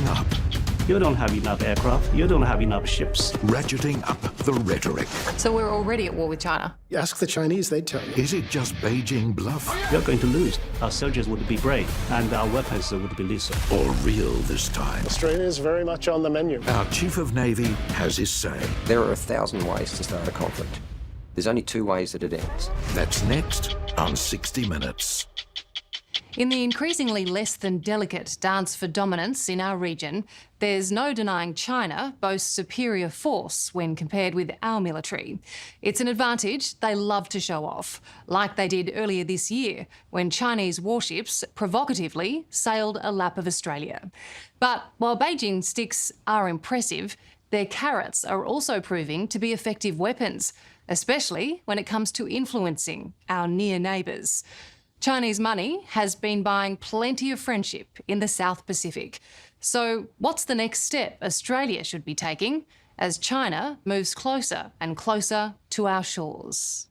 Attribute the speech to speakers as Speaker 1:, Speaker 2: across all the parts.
Speaker 1: ratcheting up.
Speaker 2: You don't have enough aircraft, you don't have enough ships.
Speaker 1: Ratcheting up the rhetoric.
Speaker 3: So we're already at war with China?
Speaker 4: Ask the Chinese, they'd tell you.
Speaker 1: Is it just Beijing bluff?
Speaker 2: You're going to lose. Our soldiers would be brave, and our weapons would be lethal.
Speaker 1: Or real this time?
Speaker 4: Australia is very much on the menu.
Speaker 1: Our Chief of Navy has his say.
Speaker 5: There are 1,000 ways to start a conflict. There's only 2 ways that it ends.
Speaker 1: That's next on 60 Minutes.
Speaker 3: In the increasingly less than delicate dance for dominance in our region, there's no denying China boasts superior force when compared with our military. It's an advantage they love to show off, like they did earlier this year when Chinese warships provocatively sailed a lap of Australia. But while Beijing sticks are impressive, their carrots are also proving to be effective weapons, especially when it comes to influencing our near neighbours. Chinese money has been buying plenty of friendship in the South Pacific. So what's the next step Australia should be taking as China moves closer and closer to our shores?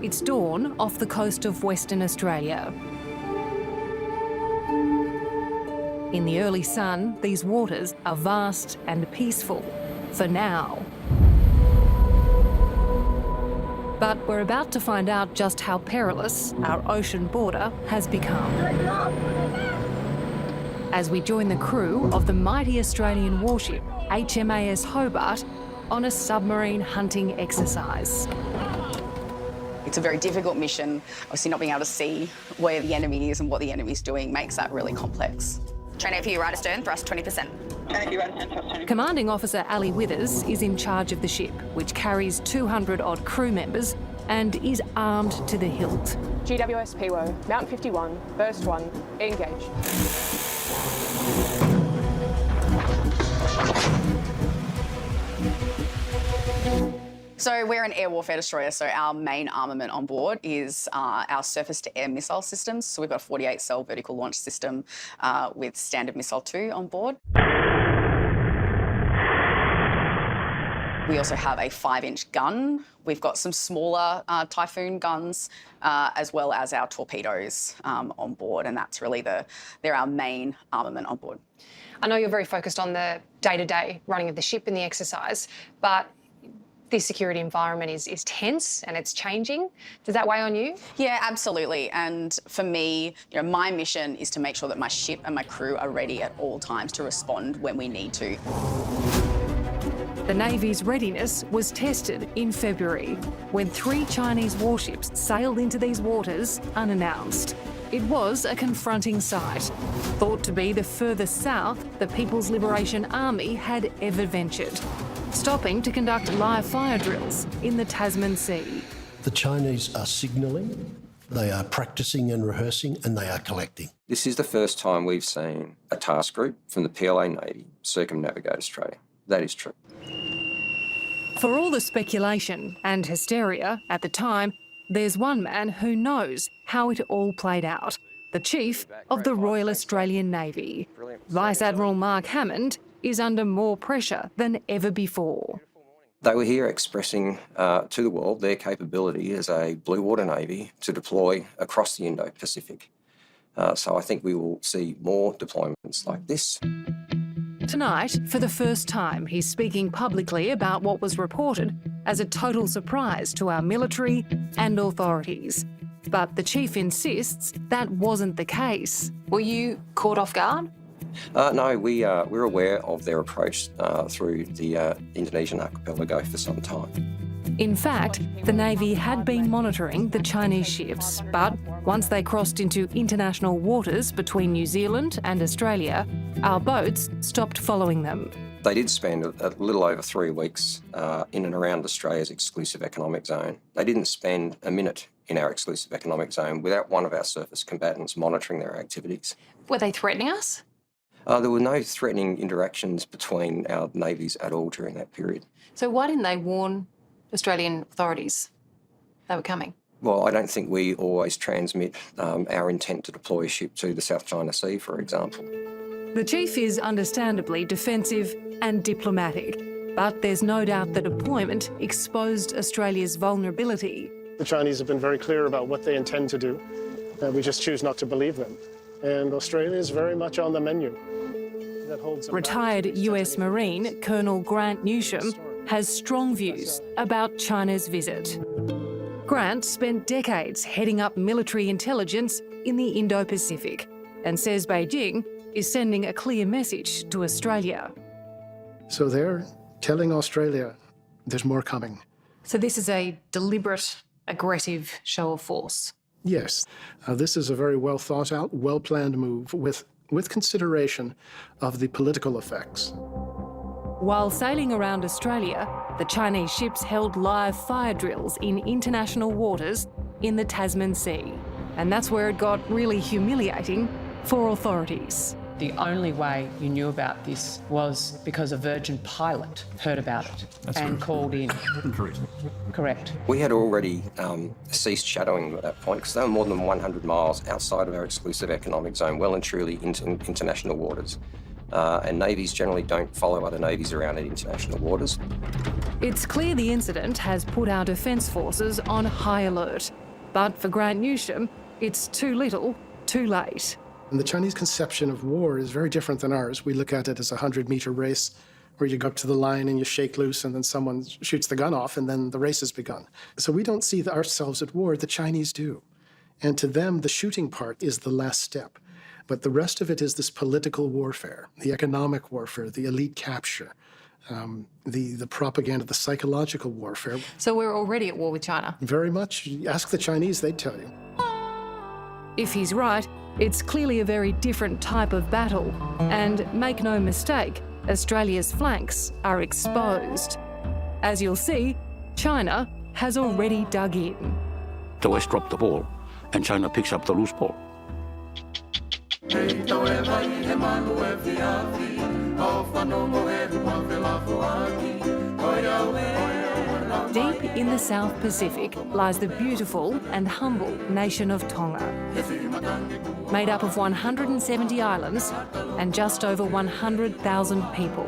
Speaker 3: It's dawn off the coast of Western Australia. In the early sun, these waters are vast and peaceful, for now. But we're about to find out just how perilous our ocean border has become. As we join the crew of the mighty Australian warship HMAS Hobart on a submarine hunting exercise.
Speaker 6: It's a very difficult mission. Obviously not being able to see where the enemy is and what the enemy's doing makes that really complex. Trainer for you, right astern, thrust 20%.
Speaker 3: Commanding Officer Ali Withers is in charge of the ship, which carries 200-odd crew members and is armed to the hilt.
Speaker 7: GWS PWO, Mountain 51, Burst 1, engage.
Speaker 6: So we're an air warfare destroyer, so our main armament on board is our surface-to-air missile systems. So we've got a 48-cell vertical launch system with Standard Missile 2 on board. We also have a 5-inch gun. We've got some smaller Typhoon guns, as well as our torpedoes on board, and that's really they're our main armament on board.
Speaker 8: I know you're very focused on the day-to-day running of the ship and the exercise, but this security environment is tense and it's changing. Does that weigh on you?
Speaker 6: Yeah, absolutely. And for me, my mission is to make sure that my ship and my crew are ready at all times to respond when we need to.
Speaker 3: The Navy's readiness was tested in February when 3 Chinese warships sailed into these waters unannounced. It was a confronting sight, thought to be the furthest south the People's Liberation Army had ever ventured, stopping to conduct live fire drills in the Tasman Sea.
Speaker 9: The Chinese are signalling, they are practising and rehearsing, and they are collecting.
Speaker 5: This is the first time we've seen a task group from the PLA Navy circumnavigate Australia. That is true.
Speaker 3: For all the speculation and hysteria at the time, there's one man who knows how it all played out. The Chief of the Royal Australian Navy. Vice Admiral Mark Hammond is under more pressure than ever before.
Speaker 5: They were here expressing to the world their capability as a blue water navy to deploy across the Indo-Pacific. So I think we will see more deployments like this.
Speaker 3: Tonight, for the first time, he's speaking publicly about what was reported as a total surprise to our military and authorities. But the Chief insists that wasn't the case.
Speaker 8: Were you caught off guard?
Speaker 5: No, we're aware of their approach through the Indonesian archipelago for some time.
Speaker 3: In fact, the Navy had been monitoring the Chinese ships, but once they crossed into international waters between New Zealand and Australia, our boats stopped following them.
Speaker 5: They did spend a little over 3 weeks in and around Australia's exclusive economic zone. They didn't spend a minute in our exclusive economic zone without one of our surface combatants monitoring their activities.
Speaker 8: Were they threatening us?
Speaker 5: There were no threatening interactions between our navies at all during that period.
Speaker 8: So why didn't they warn Australian authorities they were coming?
Speaker 5: Well, I don't think we always transmit our intent to deploy a ship to the South China Sea, for example.
Speaker 3: The Chief is understandably defensive and diplomatic, but there's no doubt the deployment exposed Australia's vulnerability.
Speaker 4: The Chinese have been very clear about what they intend to do. We just choose not to believe them. And Australia is very much on the menu. That holds
Speaker 3: Retired US Marine Colonel Grant Newsham has strong views about China's visit. Grant spent decades heading up military intelligence in the Indo-Pacific and says Beijing is sending a clear message to Australia.
Speaker 4: So they're telling Australia there's more coming.
Speaker 3: So this is a deliberate, aggressive show of force.
Speaker 4: Yes, this is a very well thought out, well planned move with consideration of the political effects.
Speaker 3: While sailing around Australia, the Chinese ships held live fire drills in international waters in the Tasman Sea. And that's where it got really humiliating for authorities.
Speaker 10: The only way you knew about this was because a Virgin pilot heard about it and called in. Correct.
Speaker 5: We had already ceased shadowing at that point because they were more than 100 miles outside of our exclusive economic zone, well and truly into international waters. And navies generally don't follow other navies around in international waters.
Speaker 3: It's clear the incident has put our defence forces on high alert. But for Grant Newsham, it's too little, too late.
Speaker 4: And the Chinese conception of war is very different than ours. We look at it as a 100-meter race where you go up to the line and you shake loose and then someone shoots the gun off and then the race has begun. So we don't see ourselves at war, the Chinese do. And to them, the shooting part is the last step. But the rest of it is this political warfare, the economic warfare, the elite capture, the propaganda, the psychological warfare.
Speaker 3: So we're already at war with China?
Speaker 4: Very much. Ask the Chinese, they'd tell you.
Speaker 3: If he's right, it's clearly a very different type of battle. And make no mistake, Australia's flanks are exposed. As you'll see, China has already dug in.
Speaker 11: The West dropped the ball, and China picks up the loose ball.
Speaker 3: Deep in the South Pacific lies the beautiful and humble nation of Tonga. Made up of 170 islands and just over 100,000 people.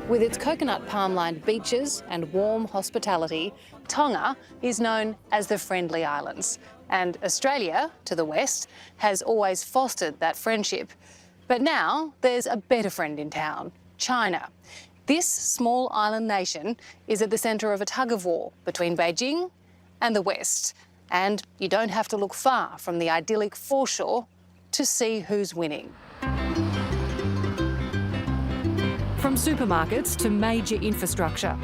Speaker 3: With its coconut palm-lined beaches and warm hospitality, Tonga is known as the Friendly Islands. And Australia, to the west, has always fostered that friendship. But now there's a better friend in town, China. This small island nation is at the centre of a tug-of-war between Beijing and the West. And you don't have to look far from the idyllic foreshore to see who's winning. From supermarkets to major infrastructure